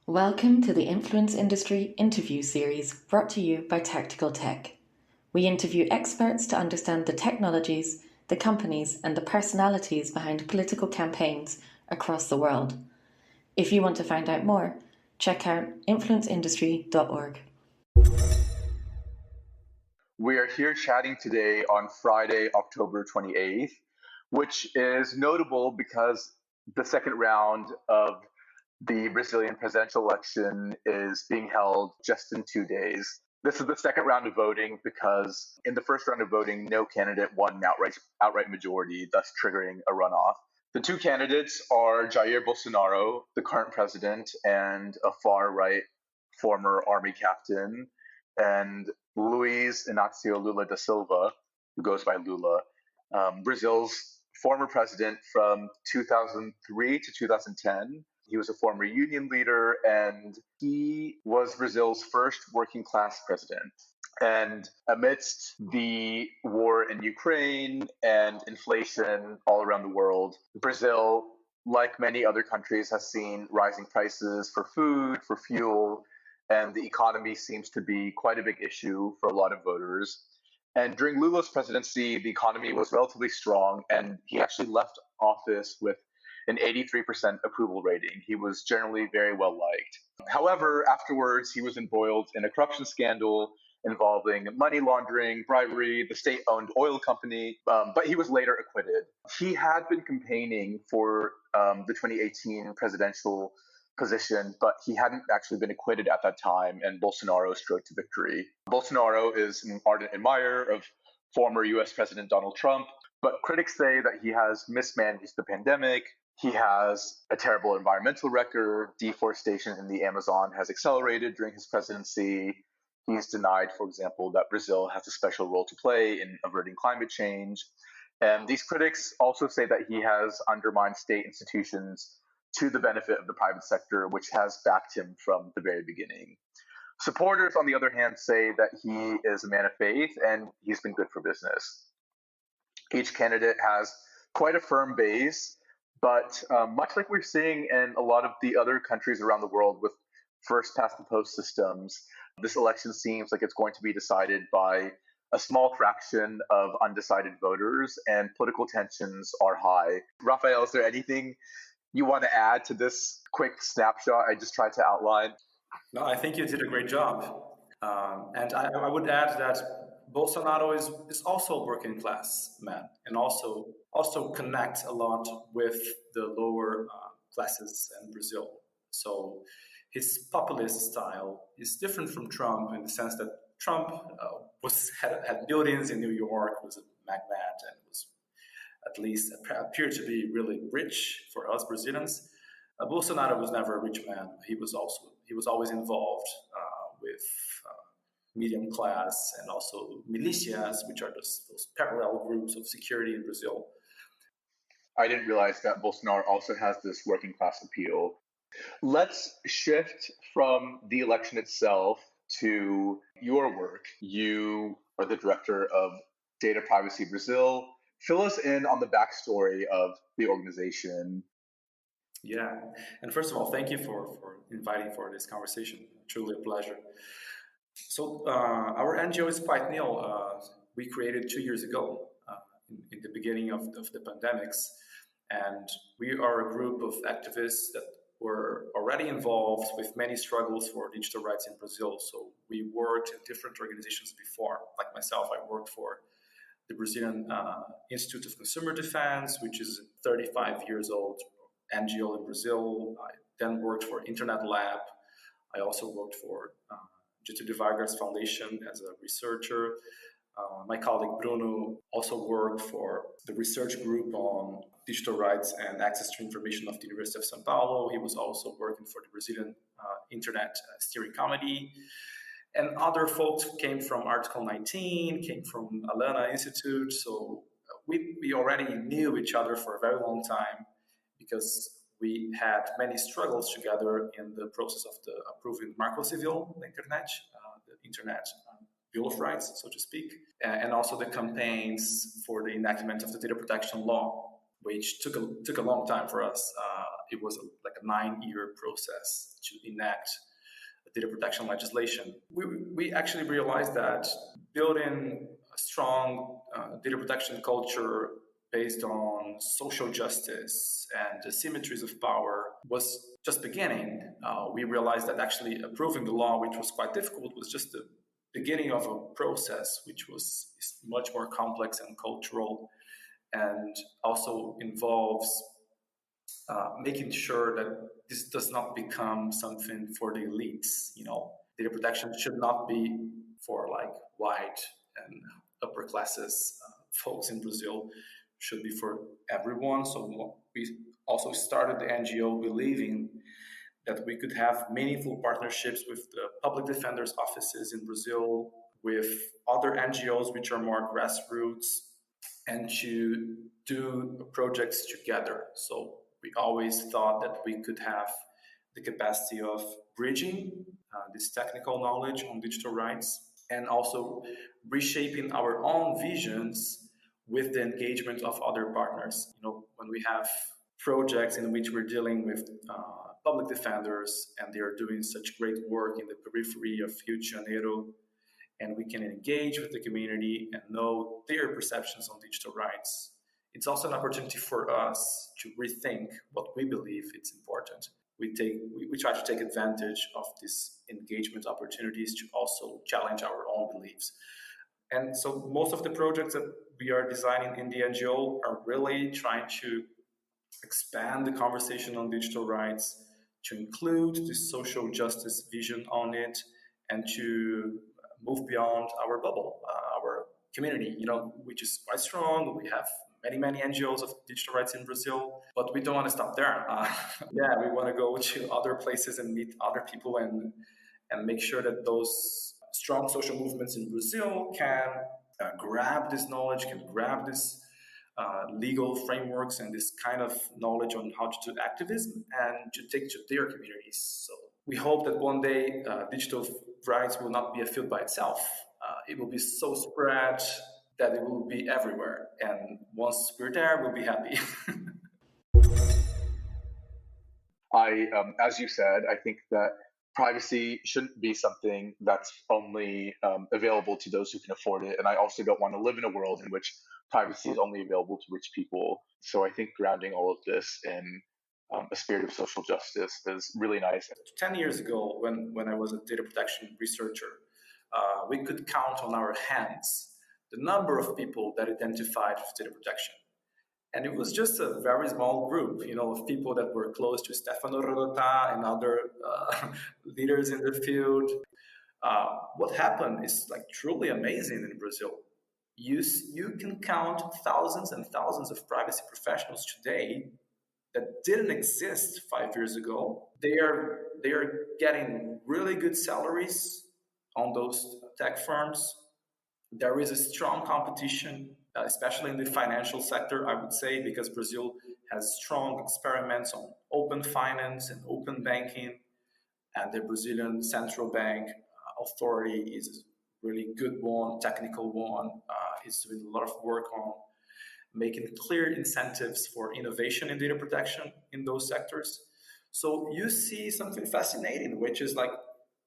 Welcome to the Influence Industry interview series brought to you by Tactical Tech. We interview experts to understand the technologies, the companies, and the personalities behind political campaigns across the world. If you want to find out more, check out influenceindustry.org. We are here chatting today on Friday, October 28th, which is notable because the second round of the Brazilian presidential election is being held just in 2 days. This is the second round of voting because in the first round of voting, no candidate won an outright majority, thus triggering a runoff. The two candidates are Jair Bolsonaro, the current president, and a far-right former army captain, and Luiz Inácio Lula da Silva, who goes by Lula, Brazil's former president from 2003 to 2010. He was a former union leader, and he was Brazil's first working class president. And amidst the war in Ukraine and inflation all around the world, Brazil, like many other countries, has seen rising prices for food, for fuel, and the economy seems to be quite a big issue for a lot of voters. And during Lula's presidency, the economy was relatively strong, and he actually left office with an 83% approval rating. He was generally very well liked. However, afterwards, he was embroiled in a corruption scandal involving money laundering, bribery, the state-owned oil company, but he was later acquitted. He had been campaigning for the 2018 presidential position, but he hadn't actually been acquitted at that time, and Bolsonaro strode to victory. Bolsonaro is an ardent admirer of former US President Donald Trump, but critics say that he has mismanaged the pandemic. He has a terrible environmental record. Deforestation in the Amazon has accelerated during his presidency. He's denied, for example, that Brazil has a special role to play in averting climate change. And these critics also say that he has undermined state institutions to the benefit of the private sector, which has backed him from the very beginning. Supporters, on the other hand, say that he is a man of faith and he's been good for business. Each candidate has quite a firm base, but much like we're seeing in a lot of the other countries around the world with first past the post systems, this election seems like it's going to be decided by a small fraction of undecided voters, and political tensions are high. Rafael, is there anything you want to add to this quick snapshot I just tried to outline? No, I think you did a great job. And I would add that Bolsonaro is also a working class man and also connects a lot with the lower classes in Brazil. So his populist style is different from Trump in the sense that Trump had buildings in New York, was a magnate, and was at least appeared to be really rich for us Brazilians. Bolsonaro was never a rich man. He was always involved with medium class and also militias, which are those parallel groups of security in Brazil. I didn't realize that Bolsonaro also has this working class appeal. Let's shift from the election itself to your work. You are the director of Data Privacy Brazil. Fill us in on the backstory of the organization. Yeah, and first of all, thank you for inviting for this conversation. Truly a pleasure. So our NGO is quite new. We created 2 years ago in the beginning of the pandemics, and we are a group of activists that were already involved with many struggles for digital rights in Brazil. So we worked in different organizations before. Like myself, I worked for the Brazilian Institute of Consumer Defense, which is a 35 years old NGO in Brazil. I then worked for Internet Lab. I also worked for Getúlio Vargas Foundation as a researcher. My colleague Bruno also worked for the research group on digital rights and access to information of the University of São Paulo. He was also working for the Brazilian Internet Steering Committee. And other folks came from Article 19, came from Alana Institute. So we already knew each other for a very long time because we had many struggles together in the process of the approving Marco Civil, the Internet Bill of Rights, so to speak, and also the campaigns for the enactment of the data protection law, which took a long time for us. it was like a 9-year process to enact data protection legislation. We actually realized that building a strong data protection culture based on social justice and the symmetries of power was just beginning. We realized that actually approving the law, which was quite difficult, was just the beginning of a process which was much more complex and cultural, and also involves making sure that this does not become something for the elites. Data protection should not be for like white and upper classes folks in Brazil. Should be for everyone. So we also started the NGO believing that we could have meaningful partnerships with the public defenders' offices in Brazil, with other NGOs which are more grassroots, and to do projects together. So we always thought that we could have the capacity of bridging this technical knowledge on digital rights and also reshaping our own visions with the engagement of other partners. When we have projects in which we're dealing with public defenders and they are doing such great work in the periphery of Rio de Janeiro, and we can engage with the community and know their perceptions on digital rights, it's also an opportunity for us to rethink what we believe is important. We try to take advantage of these engagement opportunities to also challenge our own beliefs. And so most of the projects that we are designing in the NGO are really trying to expand the conversation on digital rights, to include the social justice vision on it, and to move beyond our bubble, our community, which is quite strong. We have many NGOs of digital rights in Brazil, but we don't want to stop there. We want to go to other places and meet other people and make sure that those strong social movements in Brazil can grab this knowledge, can grab this legal frameworks and this kind of knowledge on how to do activism and to take to their communities. So we hope that one day digital rights will not be a field by itself. It will be so spread that it will be everywhere. And once we're there, we'll be happy. As you said, I think that privacy shouldn't be something that's only available to those who can afford it. And I also don't want to live in a world in which privacy is only available to rich people. So I think grounding all of this in a spirit of social justice is really nice. 10 years ago, when I was a data protection researcher, we could count on our hands the number of people that identified with data protection. And it was just a very small group, of people that were close to Stefano Rodotà and other leaders in the field. What happened is like truly amazing in Brazil. You can count thousands and thousands of privacy professionals today that didn't exist 5 years ago. They are getting really good salaries on those tech firms. There is a strong competition, especially in the financial sector, I would say, because Brazil has strong experiments on open finance and open banking. And the Brazilian Central Bank authority is a really good one, technical one. It's doing a lot of work on making clear incentives for innovation in data protection in those sectors. So you see something fascinating, which is like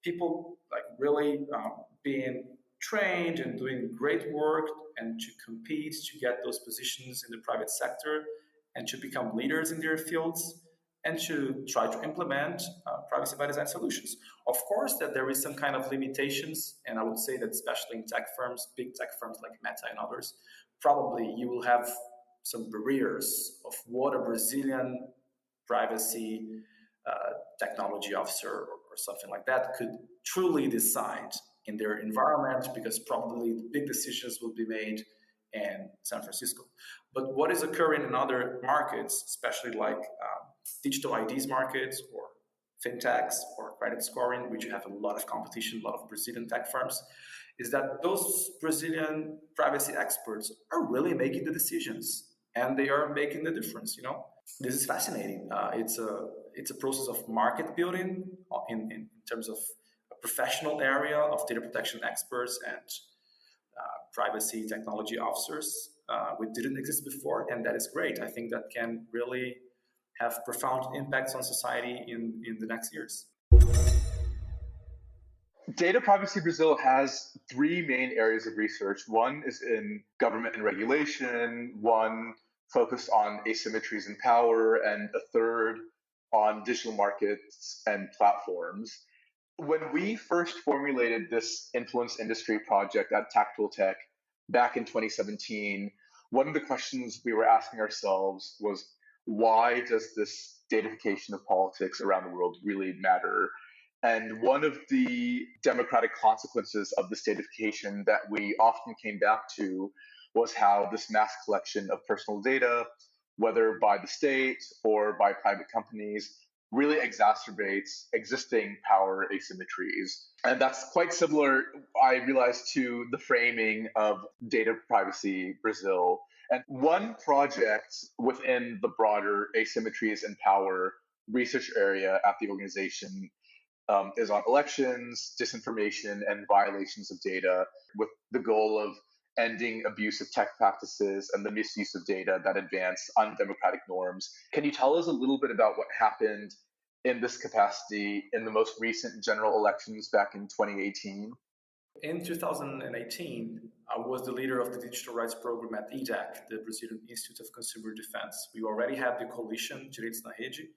people like really being trained and doing great work and to compete to get those positions in the private sector and to become leaders in their fields and to try to implement privacy by design solutions. Of course, that there is some kind of limitations, and I would say that especially in tech firms, big tech firms like Meta and others, probably you will have some barriers of what a Brazilian privacy technology officer or something like that could truly decide in their environment, because probably big decisions will be made in San Francisco. But what is occurring in other markets, especially like digital IDs markets or fintechs or credit scoring, which have a lot of competition, a lot of Brazilian tech firms, is that those Brazilian privacy experts are really making the decisions and they are making the difference. This is fascinating. It's a process of market building in terms of a professional area of data protection experts and privacy technology officers, which didn't exist before, and that is great. I think that can really have profound impacts on society in the next years. Data Privacy Brazil has three main areas of research. One is in government and regulation, one focused on asymmetries in power, and a third on digital markets and platforms. When we first formulated this influence industry project at Tactical Tech back in 2017, one of the questions we were asking ourselves was, why does this datafication of politics around the world really matter? And one of the democratic consequences of this datafication that we often came back to was how this mass collection of personal data, whether by the state or by private companies, really exacerbates existing power asymmetries. And that's quite similar, I realized, to the framing of Data Privacy Brazil. And one project within the broader asymmetries and power research area at the organization is on elections, disinformation, and violations of data, with the goal of ending abusive tech practices and the misuse of data that advance undemocratic norms. Can you tell us a little bit about what happened in this capacity in the most recent general elections back in 2018? In 2018, I was the leader of the digital rights program at IDEC, the Brazilian Institute of Consumer Defense. We already had the coalition Direitos na Rede,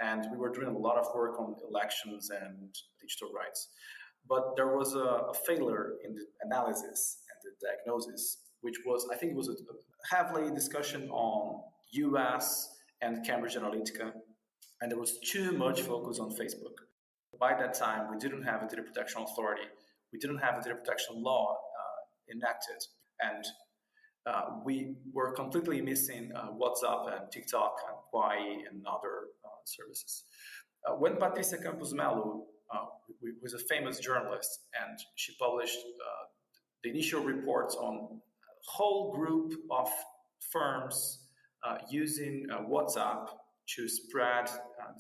and we were doing a lot of work on elections and digital rights. But there was a failure in the analysis and the diagnosis, which was, I think it was a heavily discussion on US and Cambridge Analytica, and there was too much focus on Facebook. By that time, we didn't have a data protection authority. We didn't have a data protection law enacted, and we were completely missing WhatsApp and TikTok and Quai and other services. When Patricia Campos Melo, who was a famous journalist, and she published the initial reports on a whole group of firms using WhatsApp to spread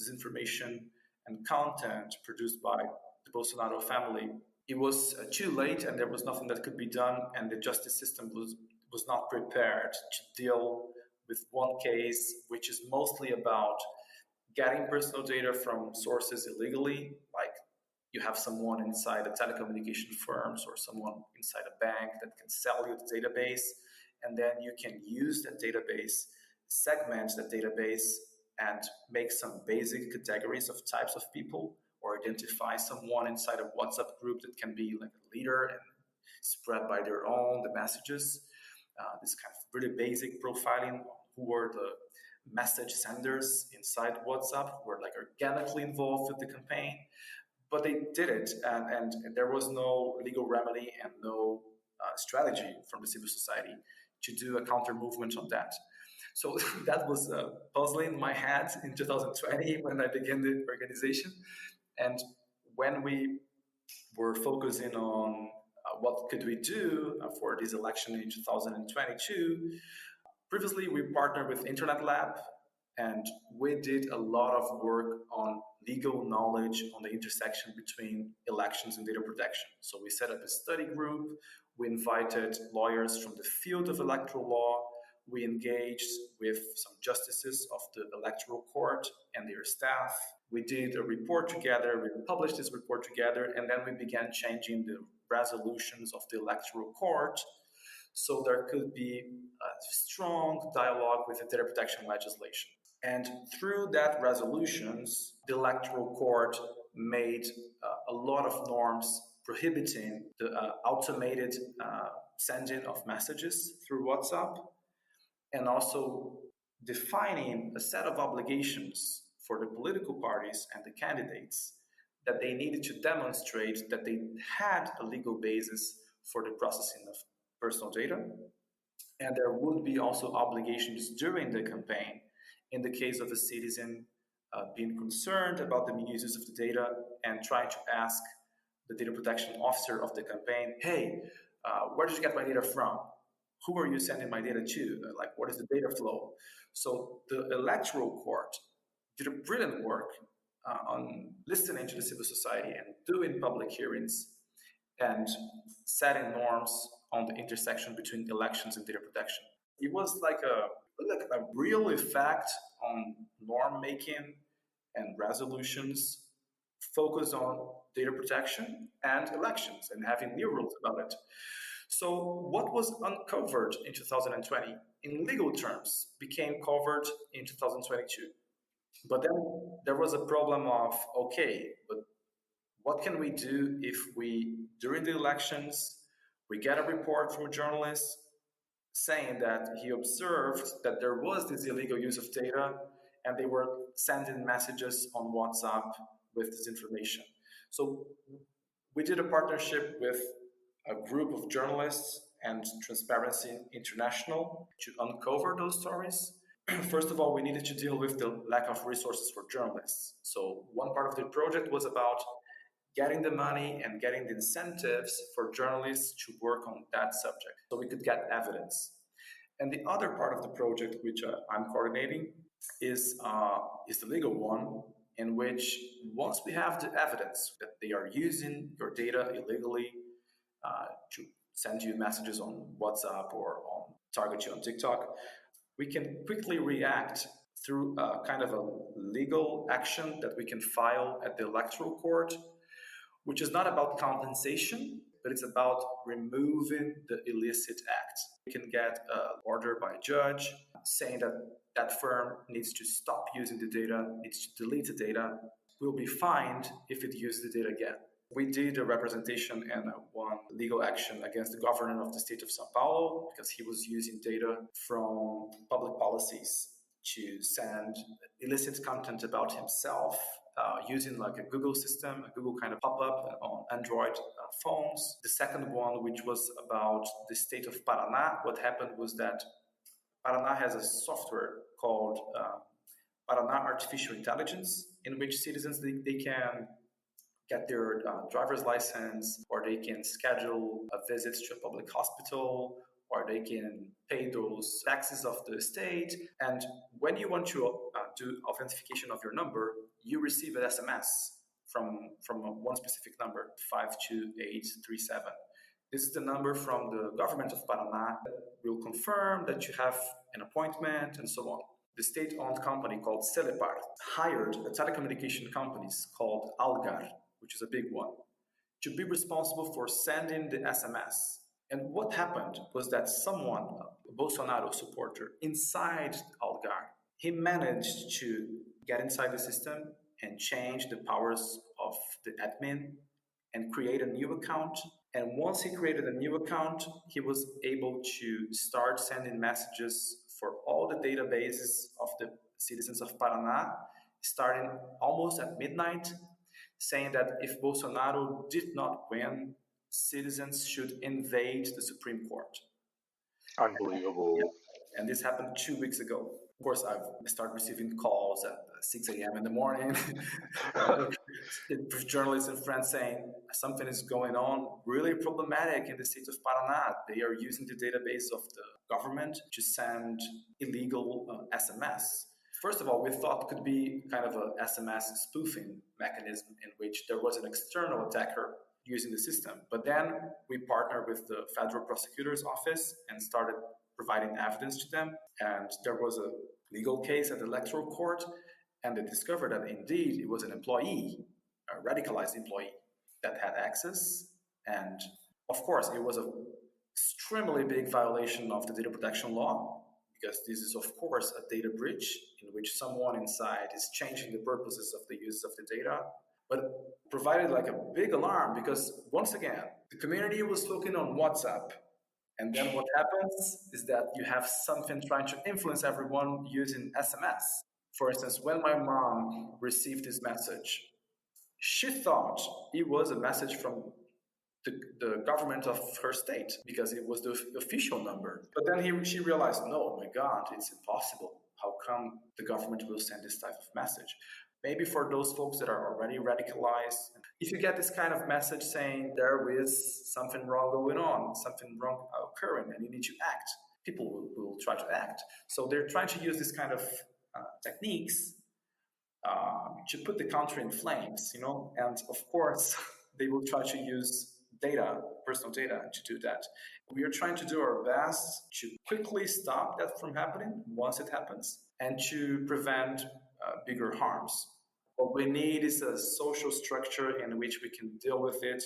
disinformation and content produced by the Bolsonaro family, it was too late, and there was nothing that could be done, and the justice system was not prepared to deal with one case, which is mostly about getting personal data from sources illegally, like you have someone inside a telecommunication firms or someone inside a bank that can sell you the database, and then you can use that database, segment that database, and make some basic categories of types of people, or identify someone inside a WhatsApp group that can be like a leader and spread by their own the messages. This kind of really basic profiling, who were the message senders inside WhatsApp, who were like organically involved with the campaign. But they did it, and there was no legal remedy and no strategy from the civil society to do a counter movement on that. So that was puzzling my head in 2020 when I began the organization. And when we were focusing on what could we do for this election in 2022, previously we partnered with Internet Lab, and we did a lot of work on legal knowledge on the intersection between elections and data protection. So we set up a study group, we invited lawyers from the field of electoral law, we engaged with some justices of the electoral court and their staff. We did a report together, we published this report together, and then we began changing the resolutions of the electoral court so there could be a strong dialogue with the data protection legislation. And through that resolutions, the electoral court made a lot of norms prohibiting the automated sending of messages through WhatsApp, and also defining a set of obligations for the political parties and the candidates that they needed to demonstrate that they had a legal basis for the processing of personal data. And there would be also obligations during the campaign in the case of a citizen being concerned about the misuses of the data and trying to ask the data protection officer of the campaign, hey, where did you get my data from? Who are you sending my data to? Like, what is the data flow? So the electoral court did a brilliant work on listening to the civil society and doing public hearings and setting norms on the intersection between elections and data protection. It was like a look, a real effect on norm making and resolutions focus on data protection and elections and having new rules about it. So what was uncovered in 2020 in legal terms became covered in 2022. But then there was a problem of, okay, but what can we do if we, during the elections, we get a report from a journalist saying that he observed that there was this illegal use of data and they were sending messages on WhatsApp with this information. So we did a partnership with a group of journalists and Transparency International to uncover those stories. First of all, we needed to deal with the lack of resources for journalists. So one part of the project was about getting the money and getting the incentives for journalists to work on that subject so we could get evidence. And the other part of the project, which I'm coordinating, is the legal one, in which once we have the evidence that they are using your data illegally to send you messages on WhatsApp or target you on TikTok, we can quickly react through a kind of a legal action that we can file at the electoral court, which is not about compensation, but it's about removing the illicit act. We can get an order by a judge saying that that firm needs to stop using the data, needs to delete the data, will be fined if it uses the data again. We did a representation and one legal action against the governor of the state of Sao Paulo because he was using data from public policies to send illicit content about himself using like a Google system, a Google kind of pop-up on Android phones. The second one, which was about the state of Paraná, what happened was that Paraná has a software called Paraná Artificial Intelligence, in which citizens, they can get their driver's license, or they can schedule a visit to a public hospital, or they can pay those taxes of the state. And when you want to do authentication of your number, you receive an SMS from one specific number, 52837. This is the number from the government of Paraná that will confirm that you have an appointment and so on. The state-owned company called Celepar hired a telecommunication company called Algar, which is a big one, to be responsible for sending the SMS. And what happened was that someone, a Bolsonaro supporter, inside Algar, he managed to get inside the system and change the powers of the admin and create a new account. And once he created a new account, he was able to start sending messages for all the databases of the citizens of Paraná, starting almost at midnight, saying that if Bolsonaro did not win, citizens should invade the Supreme Court. Unbelievable. And this happened 2 weeks ago. Of course, I've started receiving calls at 6 a.m. in the morning, journalists and friends saying something is going on really problematic in the state of Paraná. They are using the database of the government to send illegal SMS. First of all, we thought it could be kind of a SMS spoofing mechanism in which there was an external attacker using the system. But then we partnered with the Federal Prosecutor's Office and started providing evidence to them. And there was a legal case at the electoral court, and they discovered that indeed it was an employee, a radicalized employee, that had access. And of course, it was an extremely big violation of the data protection law, because this is, of course, a data breach in which someone inside is changing the purposes of the use of the data. But provided like a big alarm, because once again, the community was looking on WhatsApp. And then what happens is that you have something trying to influence everyone using SMS. For instance, when my mom received this message, she thought it was a message from the government of her state because it was the official number. But then she realized, no, my God, it's impossible. How come the government will send this type of message? Maybe for those folks that are already radicalized, if you get this kind of message saying there is something wrong going on, something wrong occurring, and you need to act, people will try to act. So they're trying to use this kind of techniques to put the country in flames, and of course, they will try to use data, personal data, to do that. We are trying to do our best to quickly stop that from happening once it happens and to prevent bigger harms. What we need is a social structure in which we can deal with it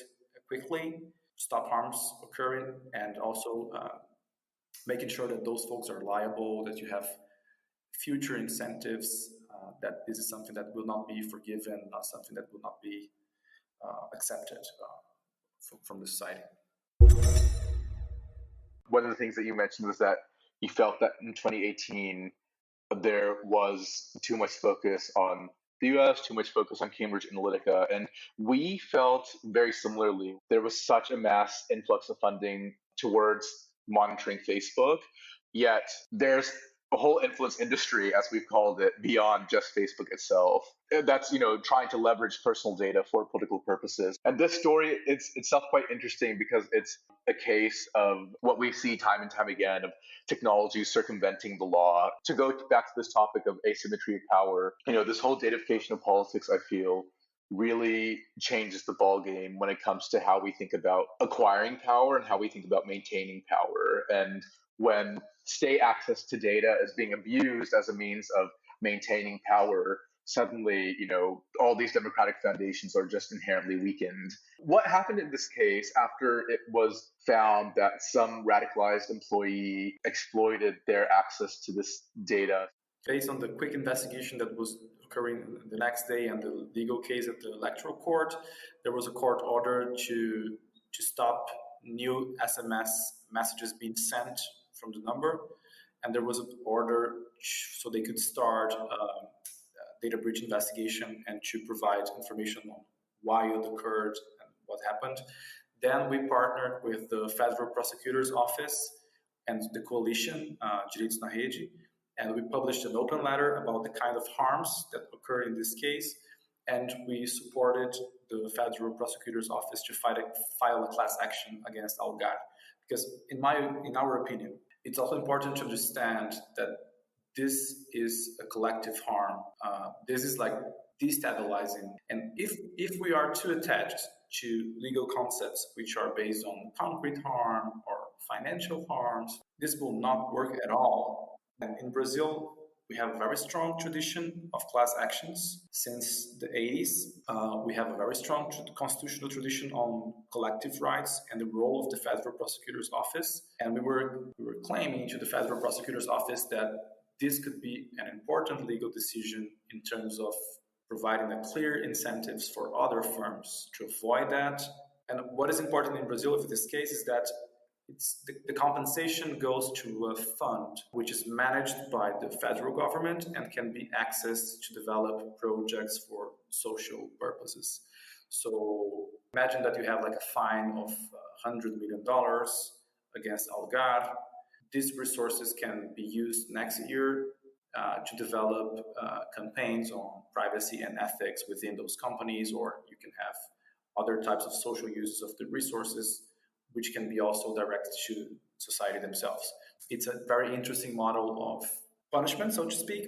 quickly, stop harms occurring, and also making sure that those folks are liable, that you have future incentives, that this is something that will not be forgiven, not something that will not be accepted from the society. One of the things that you mentioned was that you felt that in 2018 there was too much focus on the US, too much focus on Cambridge Analytica, and we felt very similarly. There was such a mass influx of funding towards monitoring Facebook, yet there's a whole influence industry, as we've called it, beyond just Facebook itself. That's, trying to leverage personal data for political purposes. And this story, it's itself quite interesting because it's a case of what we see time and time again of technology circumventing the law. To go back to this topic of asymmetry of power, this whole datafication of politics, I feel, really changes the ballgame when it comes to how we think about acquiring power and how we think about maintaining power. And when state access to data is being abused as a means of maintaining power, suddenly, all these democratic foundations are just inherently weakened. What happened in this case after it was found that some radicalized employee exploited their access to this data? Based on the quick investigation that was occurring the next day and the legal case at the electoral court, there was a court order to stop new SMS messages being sent from the number, and there was an order so they could start data breach investigation and to provide information on why it occurred and what happened. Then we partnered with the Federal Prosecutor's Office and the coalition, Direitos na Rede, and we published an open letter about the kind of harms that occurred in this case, and we supported the Federal Prosecutor's Office to file a class action against Algar. Because in our opinion, it's also important to understand that this is a collective harm. This is like destabilizing. And if we are too attached to legal concepts which are based on concrete harm or financial harms, this will not work at all. And in Brazil, we have a very strong tradition of class actions since the 80s. We have a very strong constitutional tradition on collective rights and the role of the Federal Prosecutor's Office. And we were claiming to the Federal Prosecutor's Office that this could be an important legal decision in terms of providing a clear incentives for other firms to avoid that. And what is important in Brazil with this case is that the compensation goes to a fund which is managed by the federal government and can be accessed to develop projects for social purposes. So imagine that you have like a fine of $100 million against Algar. These resources can be used next year to develop campaigns on privacy and ethics within those companies, or you can have other types of social uses of the resources, which can be also directed to society themselves. It's a very interesting model of punishment, so to speak.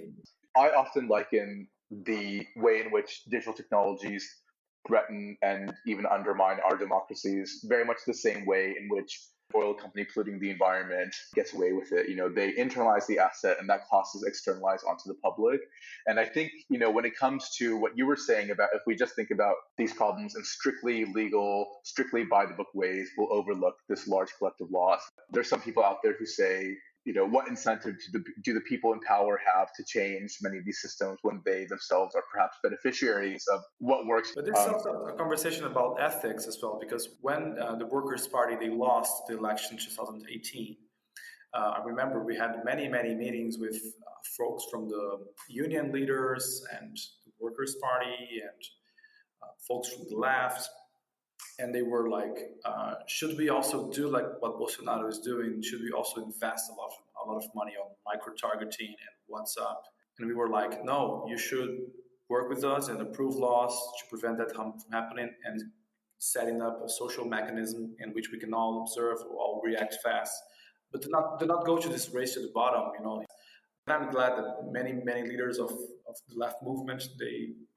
I often liken the way in which digital technologies threaten and even undermine our democracies very much the same way in which oil company polluting the environment gets away with it. They internalize the asset and that cost is externalized onto the public. And I think, when it comes to what you were saying about if we just think about these problems in strictly legal, strictly by the book ways, we'll overlook this large collective loss. There's some people out there who say, what incentive do the people in power have to change many of these systems when they themselves are perhaps beneficiaries of what works? But there's also a conversation about ethics as well, because when the Workers' Party, they lost the election in 2018, I remember we had many, many meetings with folks from the union leaders and the Workers' Party and folks from the left. And they were like, should we also do like what Bolsonaro is doing? Should we also invest a lot of money on micro-targeting and WhatsApp? And we were like, no, you should work with us and approve laws to prevent that from happening and setting up a social mechanism in which we can all observe or all react fast. But do not go to this race to the bottom, I'm glad that many leaders of the left movement,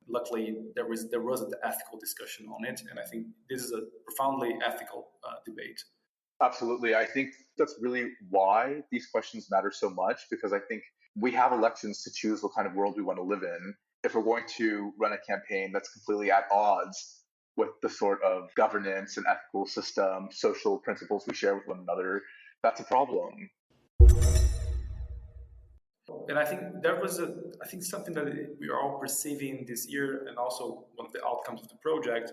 luckily there was an ethical discussion on it, and I think this is a profoundly ethical debate. Absolutely. I think that's really why these questions matter so much, because I think we have elections to choose what kind of world we want to live in. If we're going to run a campaign that's completely at odds with the sort of governance and ethical system, social principles we share with one another, that's a problem. And I think there was I think something that we are all perceiving this year, and also one of the outcomes of the project,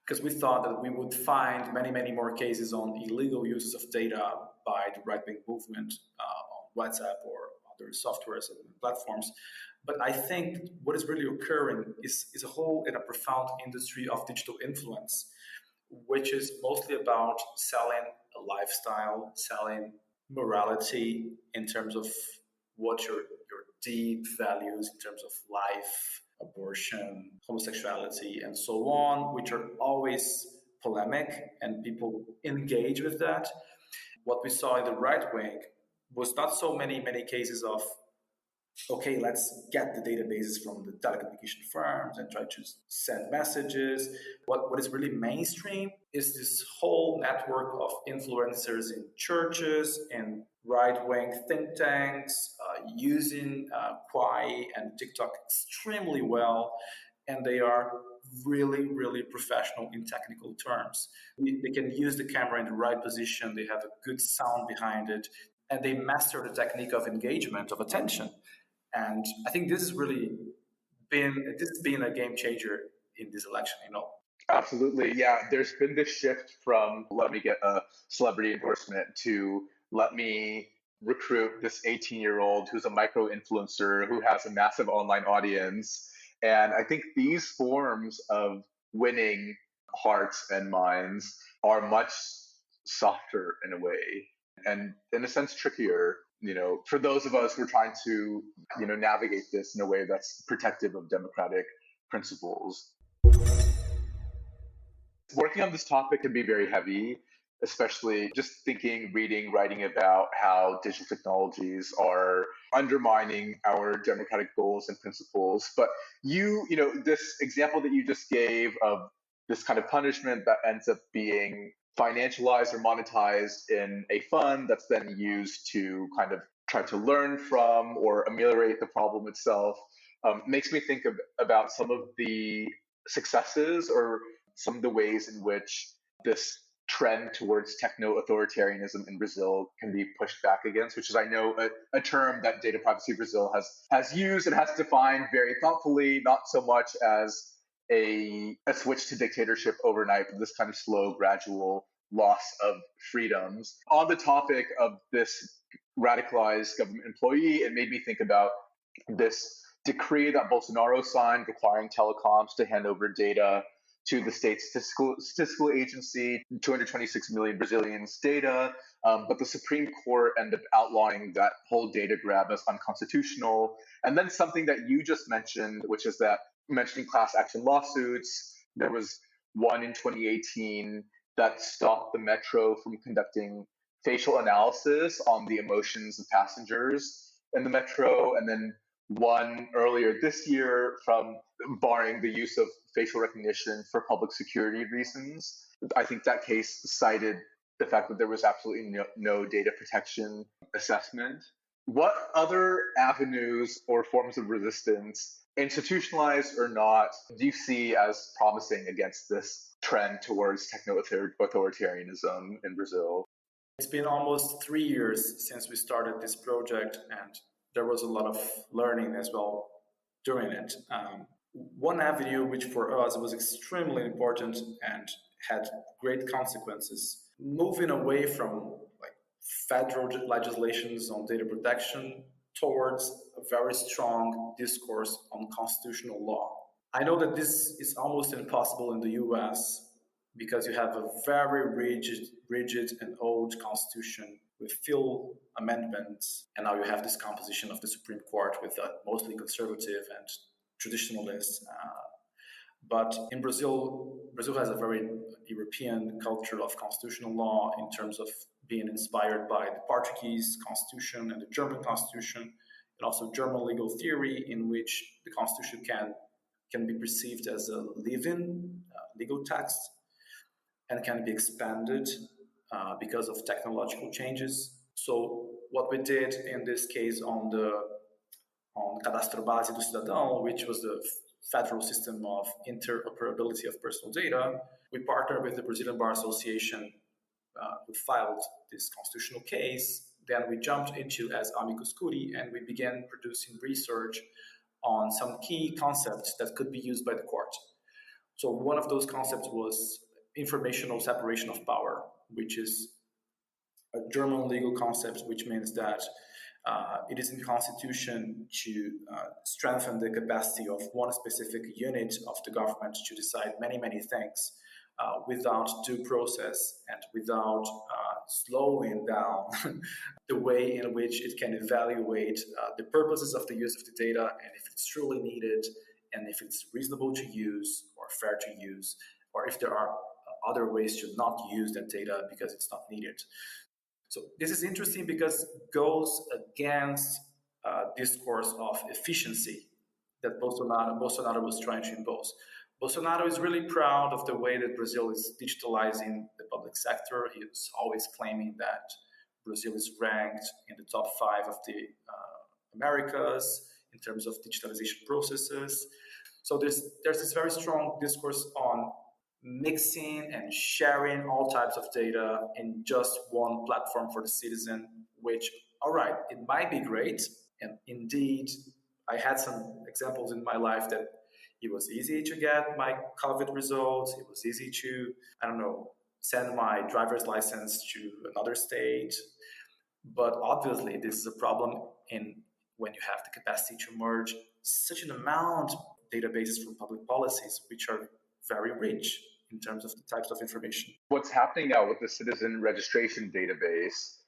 because we thought that we would find many, many more cases on illegal uses of data by the right-wing movement on WhatsApp or other softwares and platforms. But I think what is really occurring is a whole and a profound industry of digital influence, which is mostly about selling a lifestyle, selling morality in terms of what your deep values in terms of life, abortion, homosexuality, and so on, which are always polemic and people engage with that. What we saw in the right wing was not so many cases of, okay, let's get the databases from the telecommunication firms and try to send messages. What is really mainstream is this whole network of influencers in churches and right-wing think tanks using Kwai and TikTok extremely well, and they are really, really professional in technical terms. They can use the camera in the right position, they have a good sound behind it, and they master the technique of engagement, of attention. And I think this has been a game changer in this election, you know. Absolutely. Yeah. There's been this shift from let me get a celebrity endorsement to let me recruit this 18-year-old who's a micro influencer who has a massive online audience. And I think these forms of winning hearts and minds are much softer in a way and in a sense trickier, for those of us who are trying to, navigate this in a way that's protective of democratic principles. Working on this topic can be very heavy, especially just thinking, reading, writing about how digital technologies are undermining our democratic goals and principles. But this example that you just gave of this kind of punishment that ends up being financialized or monetized in a fund that's then used to kind of try to learn from or ameliorate the problem itself makes me think about some of the successes or some of the ways in which this trend towards techno-authoritarianism in Brazil can be pushed back against, which is, I know, a term that Data Privacy Brazil has used and has defined very thoughtfully, not so much as a switch to dictatorship overnight, but this kind of slow, gradual loss of freedoms. On the topic of this radicalized government employee, it made me think about this decree that Bolsonaro signed requiring telecoms to hand over data to the state statistical agency, 226 million Brazilians' data. But the Supreme Court ended up outlawing that whole data grab as unconstitutional. And then something that you just mentioned, which is that mentioning class action lawsuits, there was one in 2018 that stopped the Metro from conducting facial analysis on the emotions of passengers in the Metro, and then one earlier this year from barring the use of facial recognition for public security reasons. I think that case cited the fact that there was absolutely no data protection assessment. What other avenues or forms of resistance, institutionalized or not, do you see as promising against this trend towards techno-authoritarianism in Brazil? It's been almost 3 years since we started this project, and there was a lot of learning as well during it. One avenue which for us was extremely important and had great consequences, moving away from like federal legislations on data protection towards a very strong discourse on constitutional law. I know that this is almost impossible in the US because you have a very rigid and old constitution with few amendments, and now you have this composition of the Supreme Court with mostly conservative and traditionalists. But in Brazil has a very European culture of constitutional law in terms of being inspired by the Portuguese constitution and the German constitution, and also German legal theory, in which the constitution can be perceived as a living legal text and can be expanded because of technological changes. So what we did in this case on Cadastro Base do Cidadão, which was the federal system of interoperability of personal data, we partnered with the Brazilian Bar Association, who filed this constitutional case. Then we jumped into as amicus curiae, and we began producing research on some key concepts that could be used by the court. So one of those concepts was informational separation of power, which is a German legal concept, which means that it is in the constitution to strengthen the capacity of one specific unit of the government to decide many, many things without due process and without slowing down the way in which it can evaluate the purposes of the use of the data and if it's truly needed and if it's reasonable to use or fair to use, or if there are other ways to not use that data because it's not needed. So this is interesting because it goes against discourse of efficiency that Bolsonaro was trying to impose. Bolsonaro is really proud of the way that Brazil is digitalizing the public sector. He is always claiming that Brazil is ranked in the top 5 of the Americas in terms of digitalization processes. So there's this very strong discourse on mixing and sharing all types of data in just one platform for the citizen, which, all right, it might be great. And indeed, I had some examples in my life that it was easy to get my COVID results. It was easy to, send my driver's license to another state. But obviously, this is a problem when you have the capacity to merge such an amount of databases from public policies, which are very rich in terms of the types of information. What's happening now with the citizen registration database?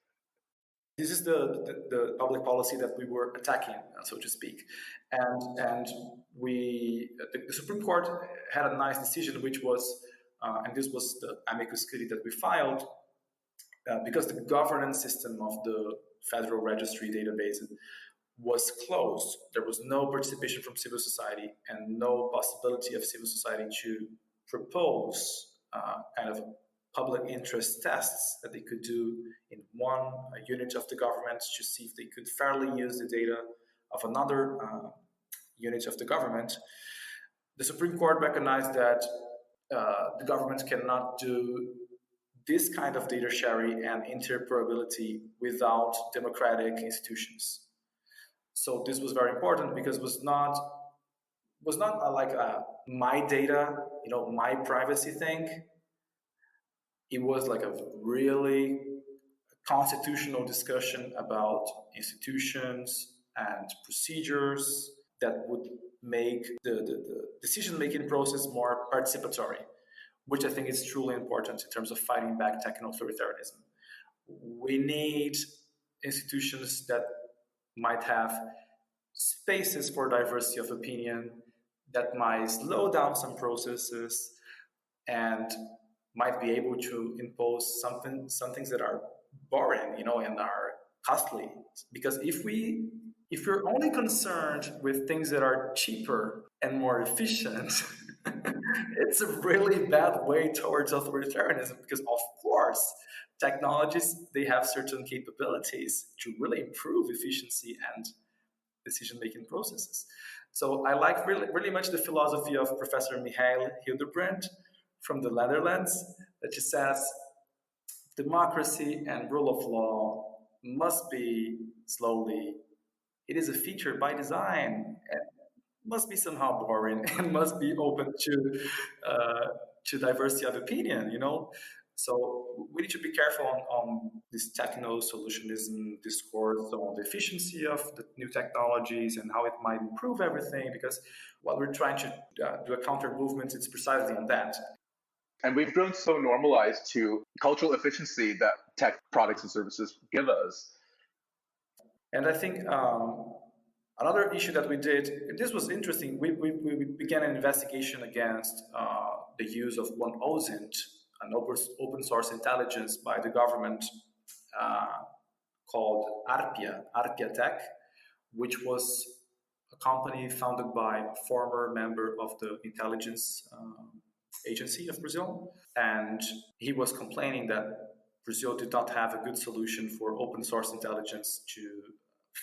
This is the public policy that we were attacking, so to speak. And the Supreme Court had a nice decision, which was, and this was the amicus curiae that we filed, because the governance system of the Federal Registry database was closed. There was no participation from civil society and no possibility of civil society to propose kind of public interest tests that they could do in one unit of the government to see if they could fairly use the data of another unit of the government. The Supreme Court recognized that the government cannot do this kind of data sharing and interoperability without democratic institutions. So this was very important because it was not like my data, my privacy thing. It was like a really constitutional discussion about institutions and procedures that would make the decision-making process more participatory, which I think is truly important in terms of fighting back techno-authoritarianism. We need institutions that might have spaces for diversity of opinion, that might slow down some processes and might be able to impose some things that are boring, and are costly. Because if we're only concerned with things that are cheaper and more efficient, it's a really bad way towards authoritarianism. Because of course, technologies, they have certain capabilities to really improve efficiency and decision-making processes. So I like really much the philosophy of Professor Michael Hildebrand from the Netherlands, that she says democracy and rule of law must be slowly. It is a feature by design. And must be somehow boring and must be open to diversity of opinion. So we need to be careful on this techno-solutionism discourse on the efficiency of the new technologies and how it might improve everything, because what we're trying to do a counter movement, it's precisely on that. And we've grown so normalized to cultural efficiency that tech products and services give us. And I think another issue that we did, and this was interesting, we began an investigation against the use of one OSINT, an open source intelligence by the government called Arpia Tech, which was a company founded by a former member of the intelligence agency of Brazil. And he was complaining that Brazil did not have a good solution for open source intelligence to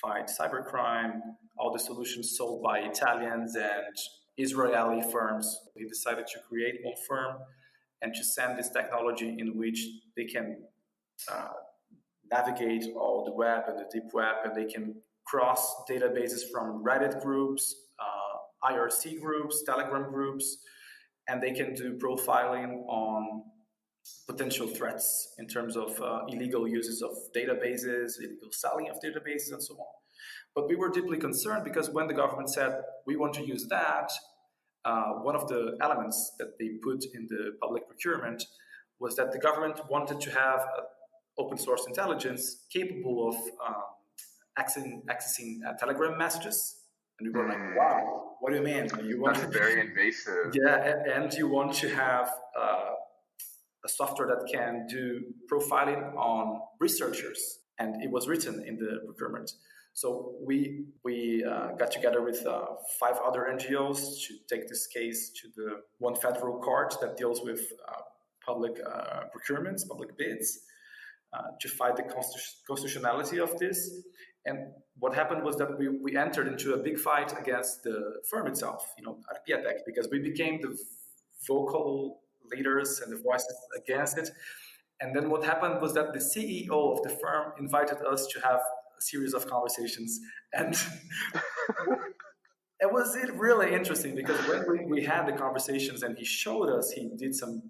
fight cybercrime. All the solutions sold by Italians and Israeli firms. We decided to create one firm and to send this technology in which they can navigate all the web and the deep web, and they can cross databases from Reddit groups, IRC groups, Telegram groups, and they can do profiling on potential threats in terms of illegal uses of databases, illegal selling of databases, and so on. But we were deeply concerned because when the government said, we want to use that, one of the elements that they put in the public procurement was that the government wanted to have open source intelligence capable of accessing Telegram messages. And we were like, wow, what do you mean? That's very invasive. Yeah, and you want to have a software that can do profiling on researchers. And it was written in the procurement. So we got together with 5 other NGOs to take this case to the one federal court that deals with public procurements, public bids, to fight the constitutionality of this. And what happened was that we entered into a big fight against the firm itself, Arpiatech, because we became the vocal leaders and the voices against it. And then what happened was that the CEO of the firm invited us to have a series of conversations. And it was really interesting because when we had the conversations and he showed us, he did some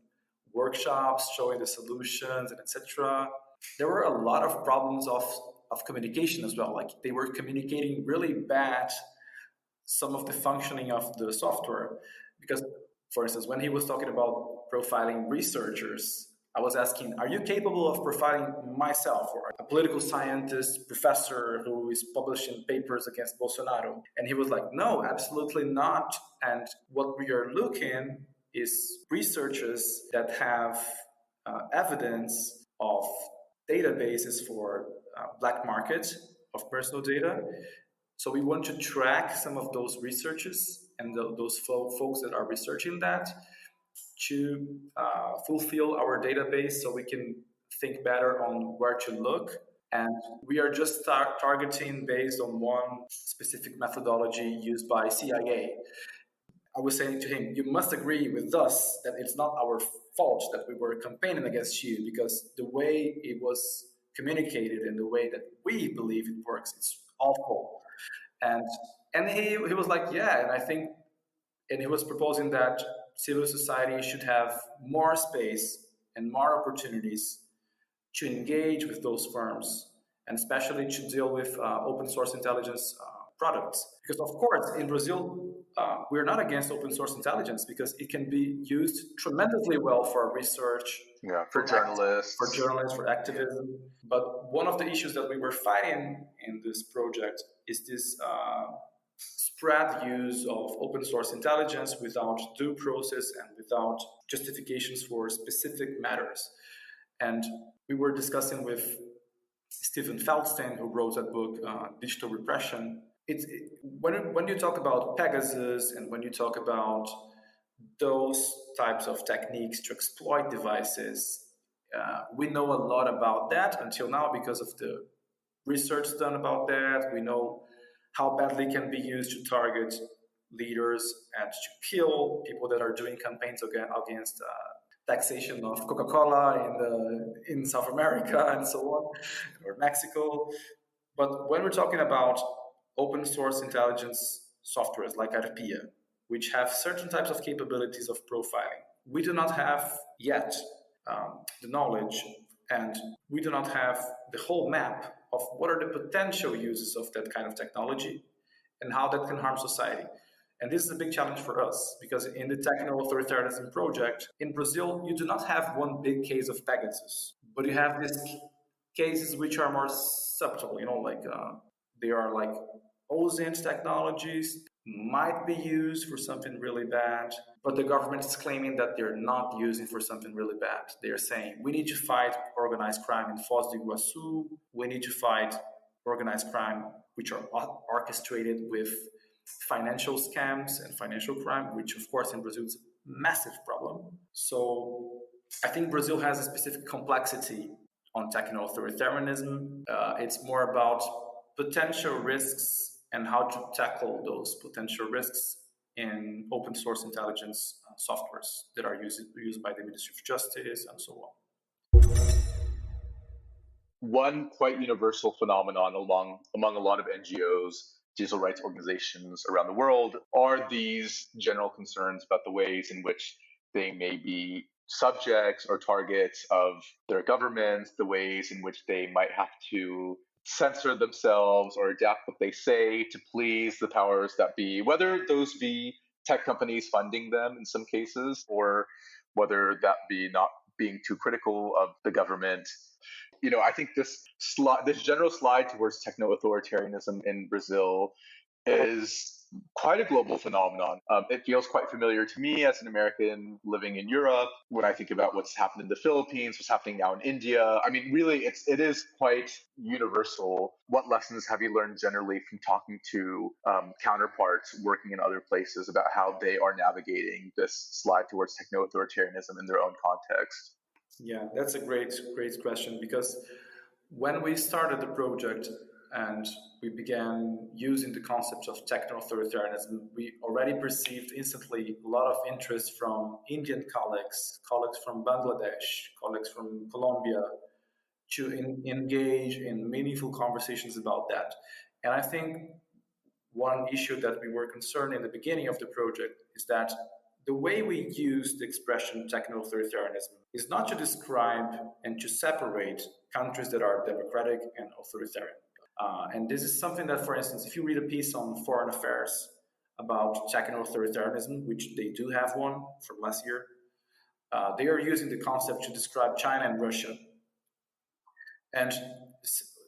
workshops showing the solutions and etc. There were a lot of problems of communication as well. Like they were communicating really bad some of the functioning of the software. Because, for instance, when he was talking about profiling researchers, I was asking, are you capable of profiling myself or a political scientist, professor who is publishing papers against Bolsonaro? And he was like, no, absolutely not. And what we are looking is researchers that have evidence of databases for black market of personal data. So we want to track some of those researchers and those folks that are researching that to fulfill our database so we can think better on where to look. And we are just targeting based on one specific methodology used by CIA. I was saying to him, you must agree with us that it's not our fault that we were campaigning against you, because the way it was communicated and the way that we believe it works, it's awful. And he was like, yeah, and I think, and he was proposing that civil society should have more space and more opportunities to engage with those firms, and especially to deal with open source intelligence products. Because of course, in Brazil, we're not against open source intelligence because it can be used tremendously well for research, for journalists, for activism. But one of the issues that we were fighting in this project is this spread use of open source intelligence without due process and without justifications for specific matters. And we were discussing with Stephen Feldstein, who wrote that book, Digital Repression. When you talk about Pegasus and when you talk about those types of techniques to exploit devices, we know a lot about that until now because of the research done about that. We know how badly it can be used to target leaders and to kill people that are doing campaigns against taxation of Coca-Cola in South America and so on, or Mexico. But when we're talking about open source intelligence softwares like Arpia, which have certain types of capabilities of profiling, we do not have yet the knowledge, and we do not have the whole map of what are the potential uses of that kind of technology and how that can harm society. And this is a big challenge for us because in the techno-authoritarianism project in Brazil, you do not have one big case of Pegasus, but you have these cases which are more subtle, like they are like OSINT technologies, might be used for something really bad, but the government is claiming that they're not using for something really bad. They're saying, we need to fight organized crime in Foz do Iguaçu. We need to fight organized crime, which are orchestrated with financial scams and financial crime, which of course in Brazil is a massive problem. So I think Brazil has a specific complexity on techno-authoritarianism. It's more about potential risks and how to tackle those potential risks in open source intelligence softwares that are used by the Ministry of Justice and so on. One quite universal phenomenon among a lot of NGOs, digital rights organizations around the world, are these general concerns about the ways in which they may be subjects or targets of their governments, the ways in which they might have to censor themselves or adapt what they say to please the powers that be, whether those be tech companies funding them in some cases, or whether that be not being too critical of the government. I think this general slide towards techno-authoritarianism in Brazil is quite a global phenomenon. It feels quite familiar to me as an American living in Europe when I think about what's happened in the Philippines, what's happening now in India. I mean, really, it is quite universal. What lessons have you learned generally from talking to counterparts working in other places about how they are navigating this slide towards techno-authoritarianism in their own context? Yeah, that's a great question, because when we started the project and we began using the concept of techno-authoritarianism, we already perceived instantly a lot of interest from Indian colleagues from Bangladesh, colleagues from Colombia, to engage in meaningful conversations about that. And I think one issue that we were concerned in the beginning of the project is that the way we use the expression techno-authoritarianism is not to describe and to separate countries that are democratic and authoritarian. And this is something that, for instance, if you read a piece on Foreign Affairs about techno-authoritarianism, which they do have one from last year, they are using the concept to describe China and Russia. And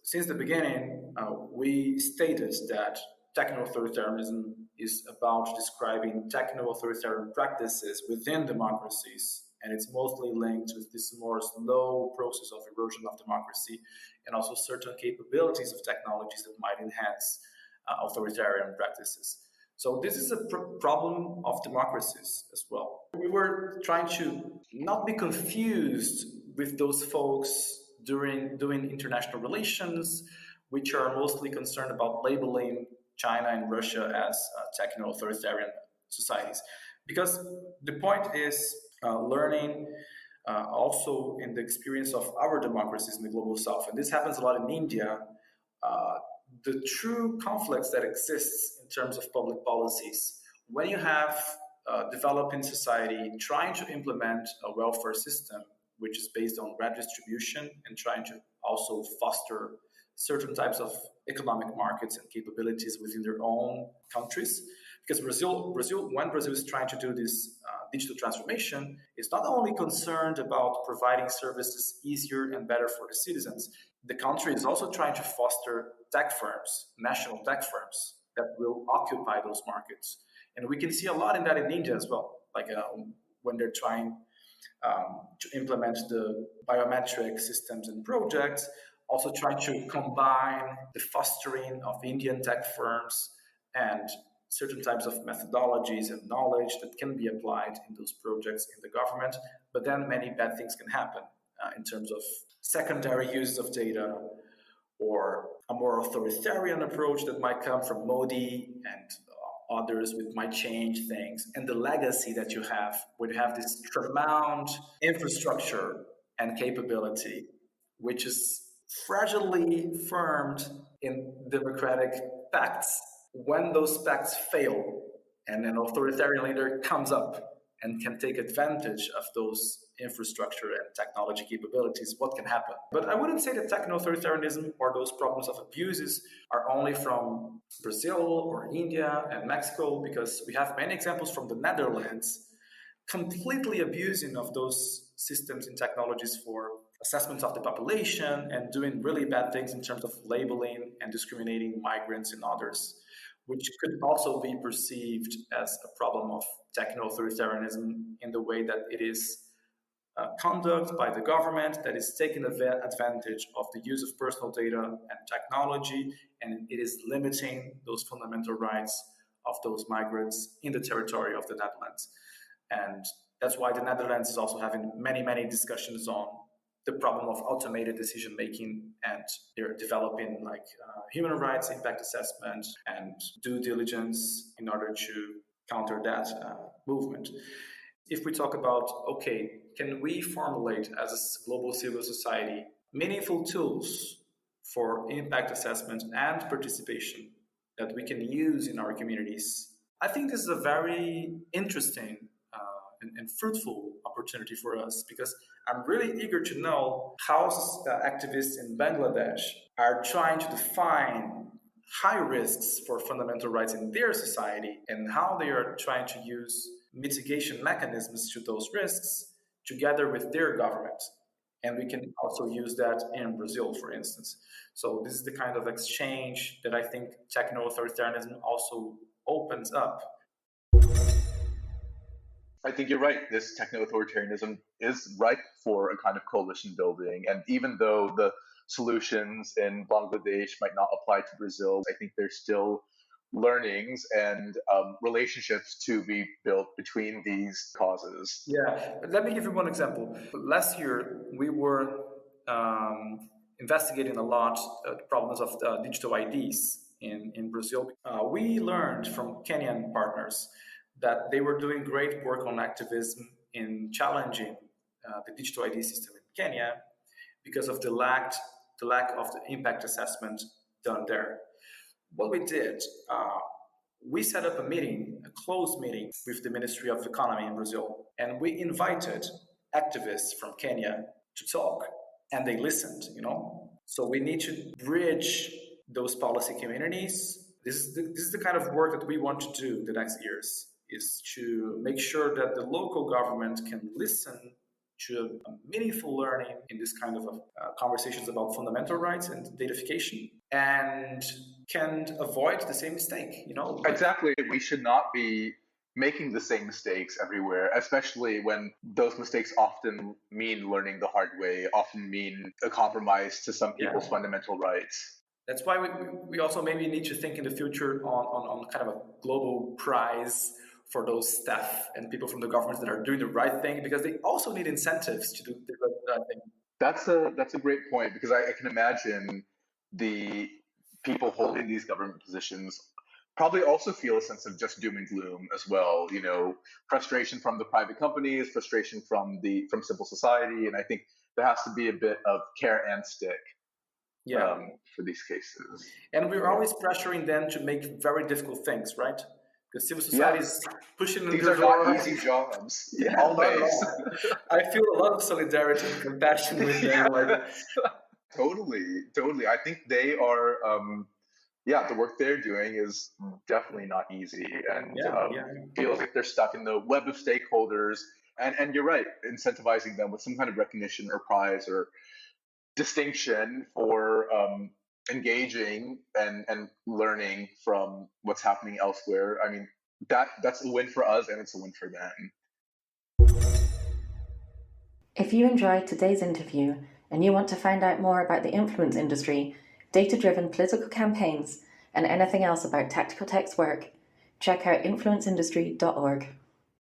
since the beginning, we stated that techno-authoritarianism is about describing techno-authoritarian practices within democracies, and it's mostly linked with this more slow process of erosion of democracy, and also certain capabilities of technologies that might enhance authoritarian practices. So this is a problem of democracies as well. We were trying to not be confused with those folks doing international relations, which are mostly concerned about labeling China and Russia as techno-authoritarian societies. Because the point is learning also in the experience of our democracies in the global south, and this happens a lot in India, the true conflicts that exists in terms of public policies. When you have a developing society trying to implement a welfare system which is based on redistribution and trying to also foster certain types of economic markets and capabilities within their own countries. Because when Brazil is trying to do this digital transformation, it's not only concerned about providing services easier and better for the citizens. The country is also trying to foster tech firms, national tech firms, that will occupy those markets. And we can see a lot in that in India as well, like when they're trying to implement the biometric systems and projects, also trying to combine the fostering of Indian tech firms and certain types of methodologies and knowledge that can be applied in those projects in the government. But then many bad things can happen in terms of secondary use of data, or a more authoritarian approach that might come from Modi and others, which might change things. And the legacy that you have would have this profound infrastructure and capability, which is fragilely firmed in democratic pacts. When those pacts fail and an authoritarian leader comes up and can take advantage of those infrastructure and technology capabilities, what can happen? But I wouldn't say that techno-authoritarianism or those problems of abuses are only from Brazil or India and Mexico, because we have many examples from the Netherlands completely abusing of those systems and technologies for assessments of the population and doing really bad things in terms of labeling and discriminating migrants and others, which could also be perceived as a problem of techno-authoritarianism in the way that it is conduct by the government that is taking advantage of the use of personal data and technology, and it is limiting those fundamental rights of those migrants in the territory of the Netherlands. And that's why the Netherlands is also having many, many discussions on the problem of automated decision making, and they're developing like human rights impact assessment and due diligence in order to counter that movement. If we talk about, okay, can we formulate as a global civil society meaningful tools for impact assessment and participation that we can use in our communities? I think this is a very interesting and fruitful opportunity for us, because I'm really eager to know how activists in Bangladesh are trying to define high risks for fundamental rights in their society, and how they are trying to use mitigation mechanisms to those risks together with their government. And we can also use that in Brazil, for instance. So this is the kind of exchange that I think techno-authoritarianism also opens up. I think you're right. This techno-authoritarianism is ripe for a kind of coalition building. And even though the solutions in Bangladesh might not apply to Brazil, I think there's still learnings and relationships to be built between these causes. Yeah, let me give you one example. Last year, we were investigating a lot problems of digital IDs in Brazil. We learned from Kenyan partners that they were doing great work on activism in challenging the digital ID system in Kenya because of the lack of the impact assessment done there. What we did, we set up a meeting, a closed meeting with the Ministry of Economy in Brazil, and we invited activists from Kenya to talk, and they listened, So we need to bridge those policy communities. This is the kind of work that we want to do the next years, is to make sure that the local government can listen to a meaningful learning in this kind of conversations about fundamental rights and datafication, and can avoid the same mistake, Exactly. We should not be making the same mistakes everywhere, especially when those mistakes often mean learning the hard way, often mean a compromise to some people's fundamental rights. That's why we also maybe need to think in the future on kind of a global prize for those staff and people from the governments that are doing the right thing, because they also need incentives to do the right thing. That's a great point, because I can imagine the people holding these government positions probably also feel a sense of just doom and gloom as well. Frustration from the private companies, frustration from civil society, and I think there has to be a bit of care and stick for these cases. And we're always pressuring them to make very difficult things, right? Because civil society is pushing. These are not easy jobs. Always. I feel a lot of solidarity and compassion with them. Totally. I think they are. The work they're doing is definitely not easy, and feels like they're stuck in the web of stakeholders. And you're right, incentivizing them with some kind of recognition or prize or distinction for engaging and learning from what's happening elsewhere. I mean, that's a win for us, and it's a win for them. If you enjoyed today's interview and you want to find out more about the influence industry, data-driven political campaigns, and anything else about Tactical Tech's work, check out influenceindustry.org.